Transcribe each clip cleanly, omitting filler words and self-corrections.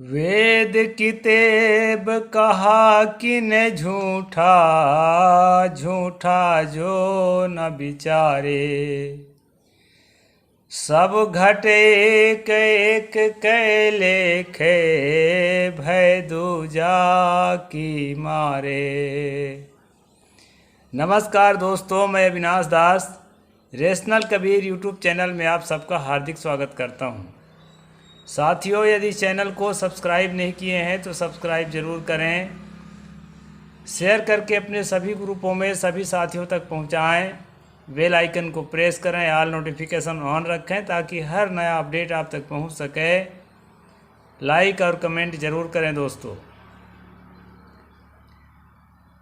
वेद कितेब कहा किन झूठा, झूठा जो न विचारे। सब घटे एक एक कै लेखे, भय दूजा की मारे। नमस्कार दोस्तों, मैं अविनाश दास रेशनल कबीर यूट्यूब चैनल में आप सबका हार्दिक स्वागत करता हूं। साथियों, यदि चैनल को सब्सक्राइब नहीं किए हैं तो सब्सक्राइब ज़रूर करें, शेयर करके अपने सभी ग्रुपों में सभी साथियों तक पहुंचाएं, बेल आइकन को प्रेस करें, ऑल नोटिफिकेशन ऑन रखें ताकि हर नया अपडेट आप तक पहुंच सके। लाइक और कमेंट ज़रूर करें दोस्तों।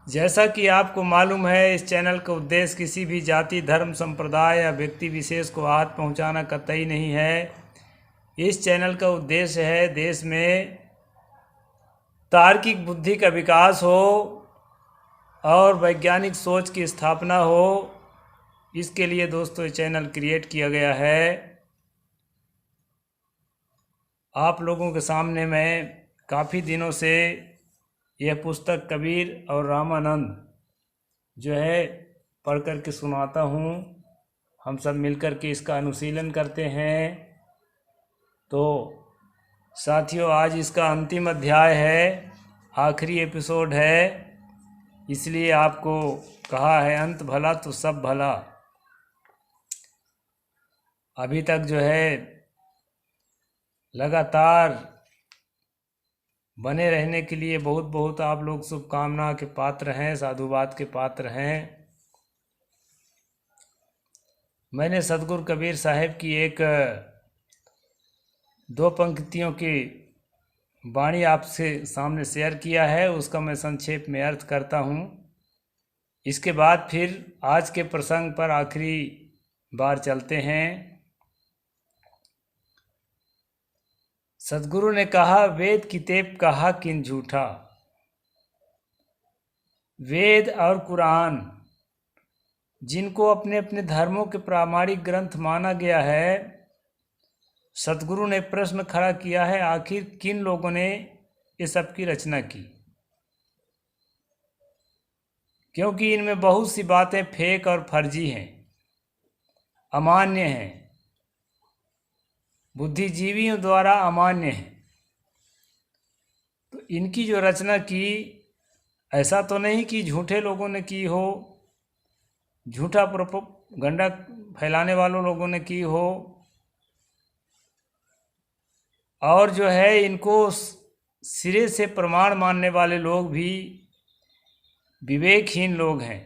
जैसा कि आपको मालूम है, इस चैनल का उद्देश्य किसी भी जाति, धर्म, संप्रदाय या व्यक्ति विशेष को आहत पहुंचाना कतई नहीं है। इस चैनल का उद्देश्य है देश में तार्किक बुद्धि का विकास हो और वैज्ञानिक सोच की स्थापना हो। इसके लिए दोस्तों ये चैनल क्रिएट किया गया है। आप लोगों के सामने मैं काफ़ी दिनों से यह पुस्तक कबीर और रामानंद जो है पढ़ कर के सुनाता हूँ। हम सब मिलकर के इसका अनुशीलन करते हैं। तो साथियों, आज इसका अंतिम अध्याय है, आखिरी एपिसोड है, इसलिए आपको कहा है अंत भला तो सब भला। अभी तक जो है लगातार बने रहने के लिए बहुत बहुत आप लोग शुभकामना के पात्र हैं, साधुवाद के पात्र हैं। मैंने सतगुरु कबीर साहब की एक दो पंक्तियों की वाणी आपसे सामने शेयर किया है, उसका मैं संक्षेप में अर्थ करता हूँ। इसके बाद फिर आज के प्रसंग पर आखिरी बार चलते हैं। सतगुरु ने कहा, वेद कितेब कहा किन झूठा। वेद और कुरान जिनको अपने अपने धर्मों के प्रामाणिक ग्रंथ माना गया है, सतगुरु ने प्रश्न खड़ा किया है, आखिर किन लोगों ने ये सब की रचना की, क्योंकि इनमें बहुत सी बातें फेक और फर्जी हैं, अमान्य हैं, बुद्धिजीवियों द्वारा अमान्य हैं। तो इनकी जो रचना की, ऐसा तो नहीं कि झूठे लोगों ने की हो, झूठा प्रोपेगेंडा फैलाने वालों लोगों ने की हो, और जो है इनको सिरे से प्रमाण मानने वाले लोग भी विवेकहीन लोग हैं,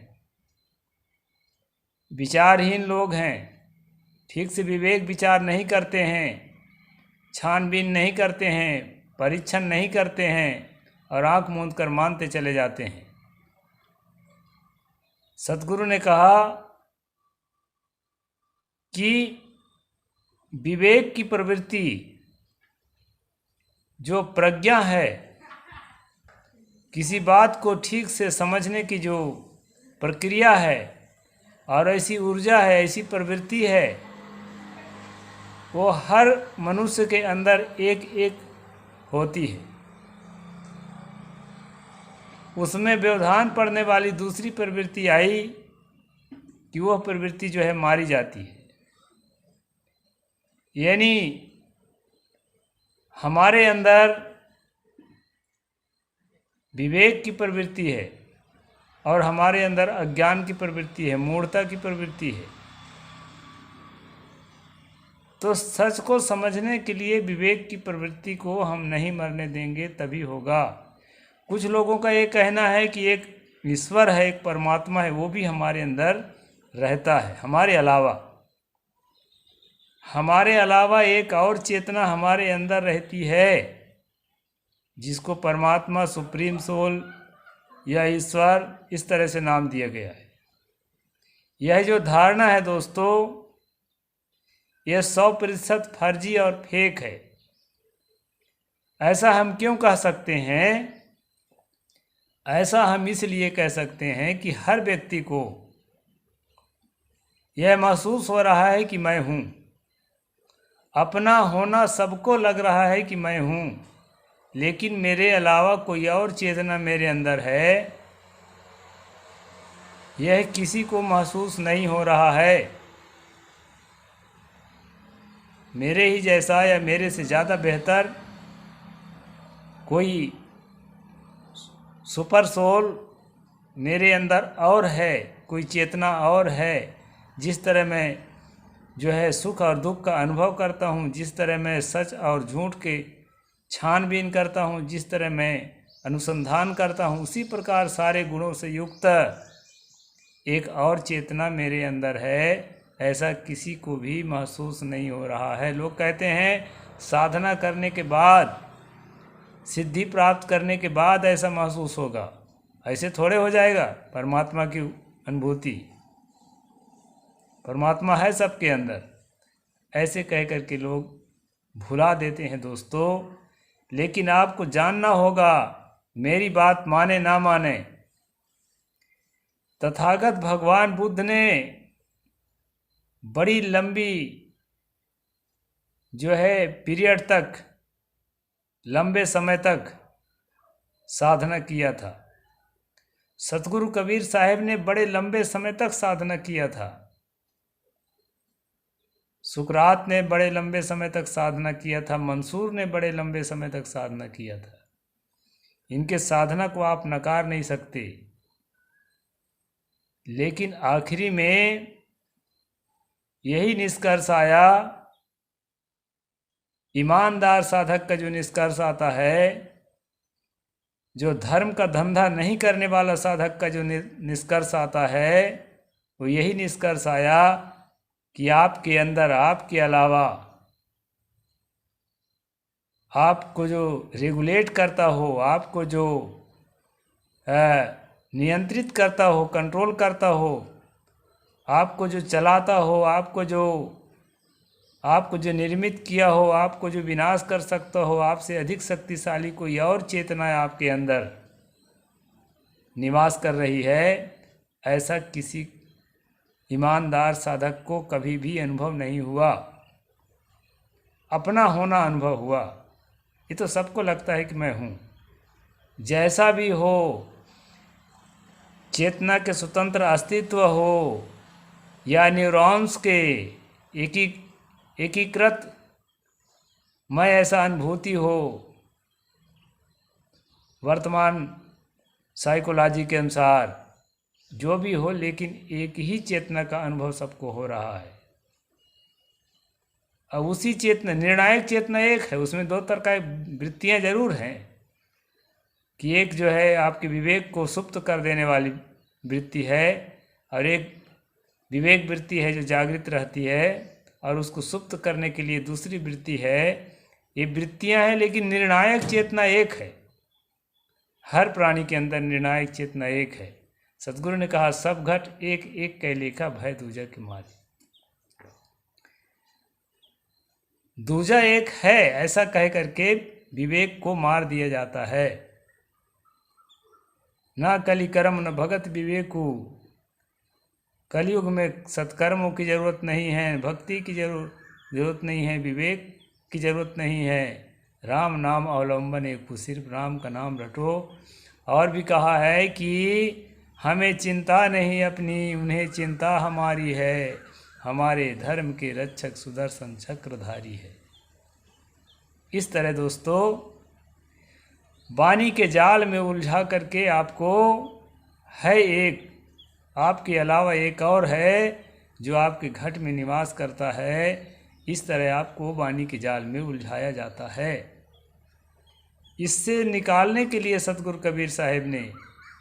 विचारहीन लोग हैं, ठीक से विवेक विचार नहीं करते हैं, छानबीन नहीं करते हैं, परीक्षण नहीं करते हैं और आंख मूंद कर मानते चले जाते हैं। सतगुरु ने कहा कि विवेक की प्रवृत्ति, जो प्रज्ञा है, किसी बात को ठीक से समझने की जो प्रक्रिया है और ऐसी ऊर्जा है, ऐसी प्रवृत्ति है, वो हर मनुष्य के अंदर एक एक होती है। उसमें व्यवधान पड़ने वाली दूसरी प्रवृत्ति आई कि वह प्रवृत्ति जो है मारी जाती है। यानी हमारे अंदर विवेक की प्रवृत्ति है और हमारे अंदर अज्ञान की प्रवृत्ति है, मूढ़ता की प्रवृत्ति है। तो सच को समझने के लिए विवेक की प्रवृत्ति को हम नहीं मरने देंगे, तभी होगा। कुछ लोगों का ये कहना है कि एक ईश्वर है, एक परमात्मा है, वो भी हमारे अंदर रहता है। हमारे अलावा एक और चेतना हमारे अंदर रहती है, जिसको परमात्मा, सुप्रीम सोल या ईश्वर इस तरह से नाम दिया गया है। यह जो धारणा है दोस्तों, यह 100% फर्जी और फेक है। ऐसा हम क्यों कह सकते हैं? ऐसा हम इसलिए कह सकते हैं कि हर व्यक्ति को यह महसूस हो रहा है कि मैं हूँ, अपना होना सबको लग रहा है कि मैं हूँ, लेकिन मेरे अलावा कोई और चेतना मेरे अंदर है, यह किसी को महसूस नहीं हो रहा है। मेरे ही जैसा या मेरे से ज़्यादा बेहतर कोई सुपर सोल मेरे अंदर और है, कोई चेतना और है। जिस तरह मैं जो है सुख और दुख का अनुभव करता हूँ, जिस तरह मैं सच और झूठ के छानबीन करता हूँ, जिस तरह मैं अनुसंधान करता हूँ, उसी प्रकार सारे गुणों से युक्त एक और चेतना मेरे अंदर है। ऐसा किसी को भी महसूस नहीं हो रहा है। लोग कहते हैं साधना करने के बाद, सिद्धि प्राप्त करने के बाद ऐसा महसूस होगा। ऐसे थोड़े हो जाएगा। परमात्मा की अनुभूति, परमात्मा है सबके अंदर, ऐसे कह कर के लोग भुला देते हैं दोस्तों। लेकिन आपको जानना होगा, मेरी बात माने ना माने, तथागत भगवान बुद्ध ने बड़ी लंबी जो है पीरियड तक, लंबे समय तक साधना किया था। सतगुरु कबीर साहब ने बड़े लंबे समय तक साधना किया था। सुकरात ने बड़े लंबे समय तक साधना किया था। मंसूर ने बड़े लंबे समय तक साधना किया था। इनके साधना को आप नकार नहीं सकते। लेकिन आखिरी में यही निष्कर्ष आया, ईमानदार साधक का जो निष्कर्ष आता है, जो धर्म का धंधा नहीं करने वाला साधक का जो निष्कर्ष आता है, वो यही निष्कर्ष आया कि आपके अंदर, आपके अलावा, आपको जो रेगुलेट करता हो, आपको जो नियंत्रित करता हो, कंट्रोल करता हो, आपको जो चलाता हो, आपको जो निर्मित किया हो, आपको जो विनाश कर सकता हो, आपसे अधिक शक्तिशाली कोई और चेतना आपके अंदर निवास कर रही है। ऐसा किसी ईमानदार साधक को कभी भी अनुभव नहीं हुआ। अपना होना अनुभव हुआ। ये तो सबको लगता है कि मैं हूँ। जैसा भी हो, चेतना के स्वतंत्र अस्तित्व हो या न्यूरॉन्स के एकीकृत मैं ऐसा अनुभूति हो, वर्तमान साइकोलॉजी के अनुसार जो भी हो, लेकिन एक ही चेतना का अनुभव सबको हो रहा है। अब उसी चेतना, निर्णायक चेतना एक है। उसमें दो तरह की वृत्तियाँ जरूर हैं कि एक जो है आपके विवेक को सुप्त कर देने वाली वृत्ति है, और एक विवेक वृत्ति है जो जागृत रहती है, और उसको सुप्त करने के लिए दूसरी वृत्ति है। ये वृत्तियां हैं, लेकिन निर्णायक चेतना एक है। हर प्राणी के अंदर निर्णायक चेतना एक है। सतगुरु ने कहा, सब घट एक एक कै लेखा, भय दूजा के मारे। दूजा एक है ऐसा कह करके विवेक को मार दिया जाता है। ना कली कर्म न भगत विवेकु। कलयुग में सत्कर्मों की ज़रूरत नहीं है, भक्ति की जरूरत नहीं है, विवेक की ज़रूरत नहीं है। राम नाम अवलंबन एक, सिर्फ राम का नाम रटो। और भी कहा है कि हमें चिंता नहीं अपनी, उन्हें चिंता हमारी है। हमारे धर्म के रक्षक सुदर्शन चक्रधारी है। इस तरह दोस्तों, वाणी के जाल में उलझा करके आपको है एक, आपके अलावा एक और है जो आपके घट में निवास करता है। इस तरह आपको वाणी के जाल में उलझाया जाता है। इससे निकालने के लिए सतगुरु कबीर साहब ने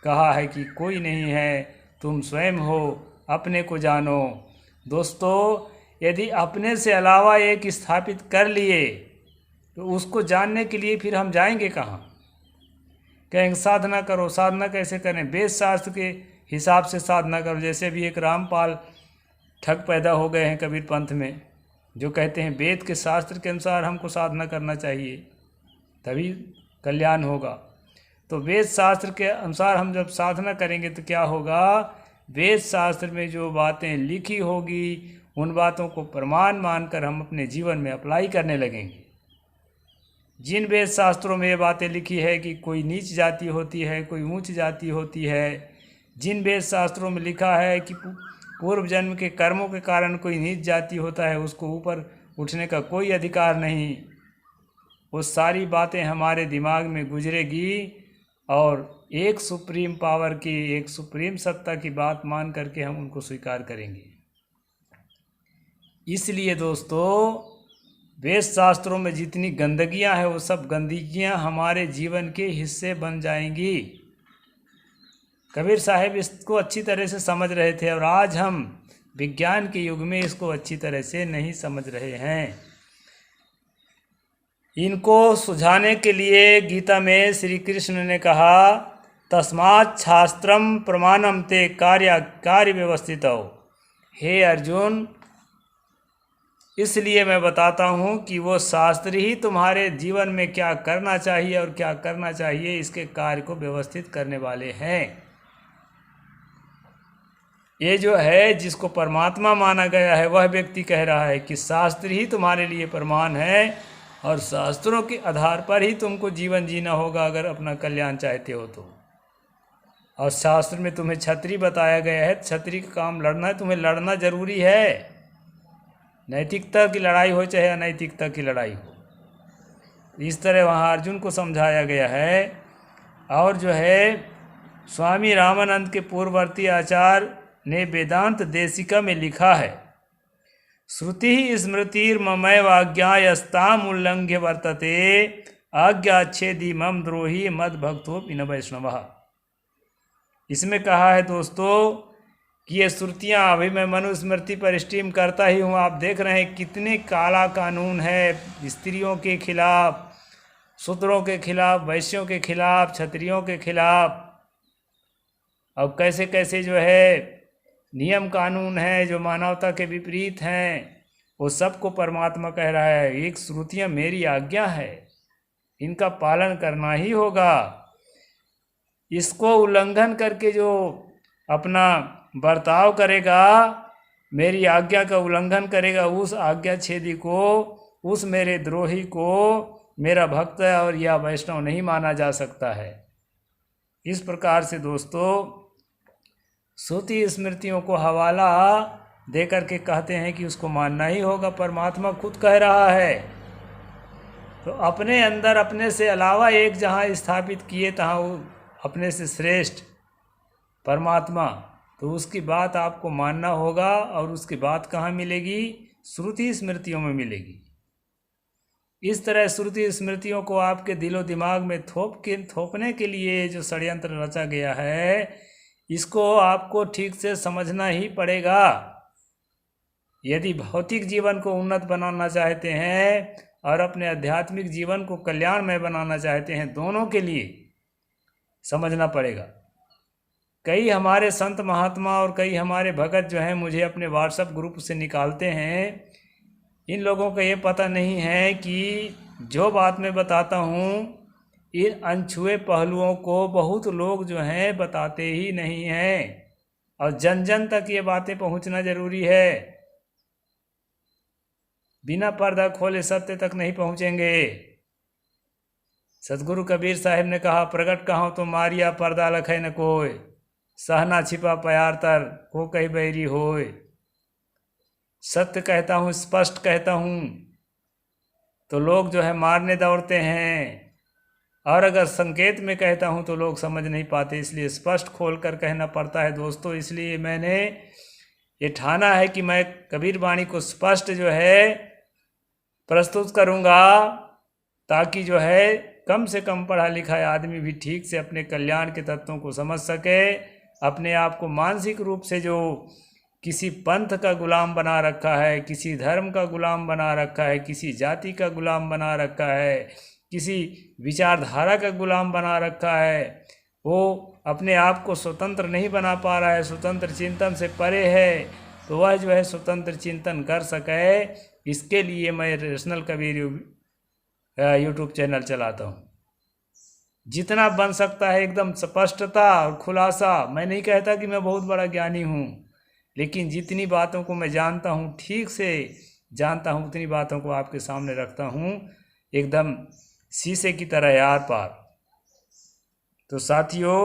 कहा है कि कोई नहीं है, तुम स्वयं हो, अपने को जानो। दोस्तों, यदि अपने से अलावा एक स्थापित कर लिए तो उसको जानने के लिए फिर हम जाएंगे कहाँ? कहेंगे साधना करो। साधना कैसे करें? वेद शास्त्र के हिसाब से साधना करो। जैसे भी एक रामपाल ठग पैदा हो गए हैं कबीर पंथ में, जो कहते हैं वेद के शास्त्र के अनुसार हमको साधना करना चाहिए, तभी कल्याण होगा। तो वेद शास्त्र के अनुसार हम जब साधना करेंगे तो क्या होगा? वेद शास्त्र में जो बातें लिखी होगी, उन बातों को प्रमाण मानकर हम अपने जीवन में अप्लाई करने लगेंगे। जिन वेद शास्त्रों में ये बातें लिखी है कि कोई नीच जाति होती है, कोई ऊंच जाति होती है, जिन वेद शास्त्रों में लिखा है कि पूर्व जन्म के कर्मों के कारण कोई नीच जाति होता है, उसको ऊपर उठने का कोई अधिकार नहीं, वो सारी बातें हमारे दिमाग में गुजरेगी और एक सुप्रीम पावर की, एक सुप्रीम सत्ता की बात मान करके हम उनको स्वीकार करेंगे। इसलिए दोस्तों, वेद शास्त्रों में जितनी गंदगियां हैं वो सब गंदगियां हमारे जीवन के हिस्से बन जाएंगी। कबीर साहब इसको अच्छी तरह से समझ रहे थे और आज हम विज्ञान के युग में इसको अच्छी तरह से नहीं समझ रहे हैं। इनको सुझाने के लिए गीता में श्री कृष्ण ने कहा, तस्मात् शास्त्रम प्रमाणम ते कार्य व्यवस्थित हो। हे अर्जुन, इसलिए मैं बताता हूँ कि वो शास्त्र ही तुम्हारे जीवन में क्या करना चाहिए और क्या करना चाहिए इसके कार्य को व्यवस्थित करने वाले हैं। ये जो है जिसको परमात्मा माना गया है वह व्यक्ति कह रहा है कि शास्त्र ही तुम्हारे लिए प्रमाण है और शास्त्रों के आधार पर ही तुमको जीवन जीना होगा अगर अपना कल्याण चाहते हो तो। और शास्त्र में तुम्हें क्षत्रिय बताया गया है, क्षत्रिय का काम लड़ना है, तुम्हें लड़ना जरूरी है। नैतिकता की लड़ाई हो चाहे अनैतिकता की लड़ाई हो, इस तरह वहाँ अर्जुन को समझाया गया है। और जो है स्वामी रामानंद के पूर्ववर्ती आचार्य ने वेदांत देशिका में लिखा है, श्रुति स्मृतिर्ममैवाज्ञायस्ताम उल्लंघ्य वर्तते आज्ञाच्छेदी मम द्रोही मद भक्तो पिन वैष्णव। इसमें कहा है दोस्तों कि ये श्रुतियाँ, अभी मैं मनुस्मृति पर स्ट्रीम करता ही हूँ, आप देख रहे हैं कितने काला कानून है स्त्रियों के खिलाफ, शूद्रों के खिलाफ, वैश्यों के खिलाफ, क्षत्रियों के खिलाफ। अब कैसे कैसे जो है नियम कानून है जो मानवता के विपरीत हैं, वो सबको परमात्मा कह रहा है एक श्रुतियाँ मेरी आज्ञा है, इनका पालन करना ही होगा। इसको उल्लंघन करके जो अपना बर्ताव करेगा, मेरी आज्ञा का उल्लंघन करेगा, उस आज्ञा छेदी को, उस मेरे द्रोही को मेरा भक्त और या वैष्णव नहीं माना जा सकता है। इस प्रकार से दोस्तों श्रुति स्मृतियों को हवाला दे करके कहते हैं कि उसको मानना ही होगा। परमात्मा खुद कह रहा है, तो अपने अंदर अपने से अलावा एक जहाँ स्थापित किए तहाँ वो अपने से श्रेष्ठ परमात्मा, तो उसकी बात आपको मानना होगा। और उसकी बात कहाँ मिलेगी? श्रुति स्मृतियों में मिलेगी। इस तरह श्रुति स्मृतियों को आपके दिलो दिमाग में थोपने के लिए जो षड्यंत्र रचा गया है, इसको आपको ठीक से समझना ही पड़ेगा। यदि भौतिक जीवन को उन्नत बनाना चाहते हैं और अपने आध्यात्मिक जीवन को कल्याणमय बनाना चाहते हैं, दोनों के लिए समझना पड़ेगा। कई हमारे संत महात्मा और कई हमारे भगत जो हैं मुझे अपने व्हाट्सएप ग्रुप से निकालते हैं। इन लोगों को ये पता नहीं है कि जो बात मैं बताता हूँ इन अनछुए पहलुओं को बहुत लोग जो हैं बताते ही नहीं हैं, और जन जन तक ये बातें पहुँचना जरूरी है। बिना पर्दा खोले सत्य तक नहीं पहुँचेंगे। सतगुरु कबीर साहिब ने कहा, प्रगट कहो तो मारिया पर्दा लखे न कोय, सहना छिपा प्यार तर को कही बैरी होय। सत्य कहता हूँ, स्पष्ट कहता हूँ, तो लोग जो है मारने दौड़ते हैं, और अगर संकेत में कहता हूँ तो लोग समझ नहीं पाते, इसलिए स्पष्ट खोल कर कहना पड़ता है दोस्तों। इसलिए मैंने ये ठाना है कि मैं कबीर वाणी को स्पष्ट जो है प्रस्तुत करूँगा, ताकि जो है कम से कम पढ़ा लिखा आदमी भी ठीक से अपने कल्याण के तत्वों को समझ सके। अपने आप को मानसिक रूप से जो किसी पंथ का गुलाम बना रखा है, किसी धर्म का गुलाम बना रखा है, किसी जाति का गुलाम बना रखा है, किसी विचारधारा का गुलाम बना रखा है, वो अपने आप को स्वतंत्र नहीं बना पा रहा है, स्वतंत्र चिंतन से परे है, तो वह जो है स्वतंत्र चिंतन कर सके। इसके लिए मैं रेशनल कबीर यूट्यूब चैनल चलाता हूँ। जितना बन सकता है एकदम स्पष्टता और खुलासा। मैं नहीं कहता कि मैं बहुत बड़ा ज्ञानी हूँ, लेकिन जितनी बातों को मैं जानता हूँ, ठीक से जानता हूँ, उतनी बातों को आपके सामने रखता हूँ। एकदम शीशे की तरह आर पार। तो साथियों,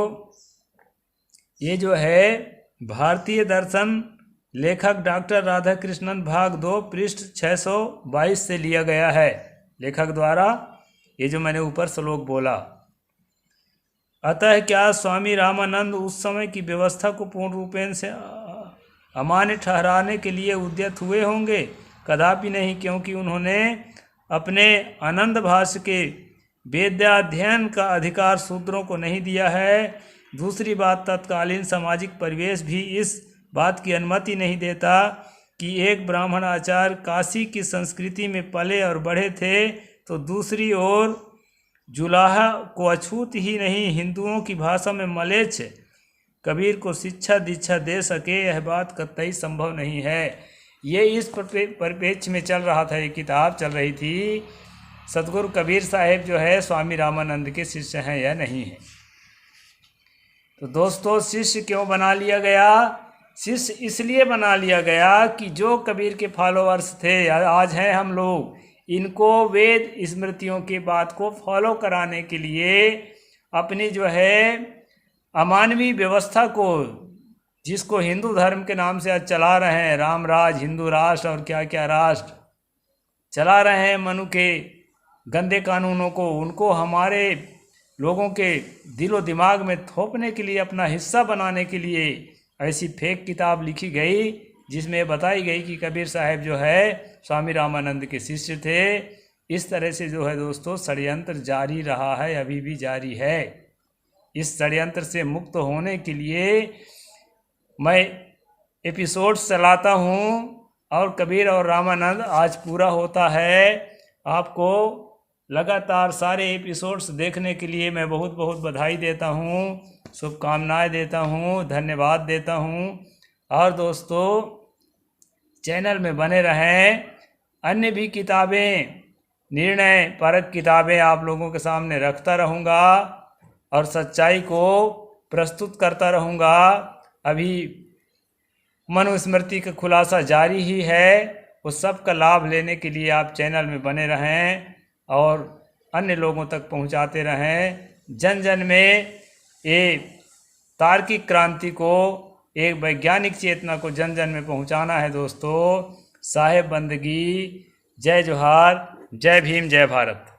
ये जो है भारतीय दर्शन लेखक डॉक्टर राधाकृष्णन भाग 2 पृष्ठ 622 से लिया गया है लेखक द्वारा, ये जो मैंने ऊपर श्लोक बोला। अतः क्या स्वामी रामानंद उस समय की व्यवस्था को पूर्ण रूपेण से अमान्य ठहराने के लिए उद्यत हुए होंगे? कदापि नहीं, क्योंकि उन्होंने अपने आनंद भाष्य के वेदाध्ययन का अधिकार शूद्रों को नहीं दिया है। दूसरी बात, तत्कालीन सामाजिक परिवेश भी इस बात की अनुमति नहीं देता कि एक ब्राह्मण आचार्य काशी की संस्कृति में पले और बढ़े थे तो दूसरी ओर जुलाहा को अछूत ही नहीं हिंदुओं की भाषा में मलेच्छ कबीर को शिक्षा दीक्षा दे सके, यह बात कतई संभव नहीं है। ये इस परिप्रेक्ष्य में चल रहा था, ये किताब चल रही थी सतगुरु कबीर साहिब जो है स्वामी रामानंद के शिष्य हैं या नहीं है। तो दोस्तों, शिष्य क्यों बना लिया गया? शिष्य इसलिए बना लिया गया कि जो कबीर के फॉलोअर्स थे, आज हैं हम लोग, इनको वेद स्मृतियों की बात को फॉलो कराने के लिए अपनी जो है अमानवीय व्यवस्था को, जिसको हिंदू धर्म के नाम से आज चला रहे हैं, राम राज, हिंदू राष्ट्र और क्या क्या राष्ट्र चला रहे हैं, मनु के गंदे कानूनों को, उनको हमारे लोगों के दिलो दिमाग में थोपने के लिए, अपना हिस्सा बनाने के लिए ऐसी फेक किताब लिखी गई जिसमें बताई गई कि कबीर साहब जो है स्वामी रामानंद के शिष्य थे। इस तरह से जो है दोस्तों षड्यंत्र जारी रहा है, अभी भी जारी है। इस षड्यंत्र से मुक्त होने के लिए मैं एपिसोड्स चलाता हूँ और कबीर और रामानंद आज पूरा होता है। आपको लगातार सारे एपिसोड्स देखने के लिए मैं बहुत बहुत बधाई देता हूँ, शुभकामनाएं देता हूँ, धन्यवाद देता हूँ। और दोस्तों, चैनल में बने रहें। अन्य भी किताबें, निर्णय परक किताबें आप लोगों के सामने रखता रहूँगा और सच्चाई को प्रस्तुत करता रहूँगा। अभी मनुस्मृति का खुलासा जारी ही है, उस सब का लाभ लेने के लिए आप चैनल में बने रहें और अन्य लोगों तक पहुंचाते रहें। जन जन में एक तार्किक क्रांति को, एक वैज्ञानिक चेतना को जन जन में पहुंचाना है दोस्तों। साहेब बंदगी। जय जोहार, जय भीम, जय भारत।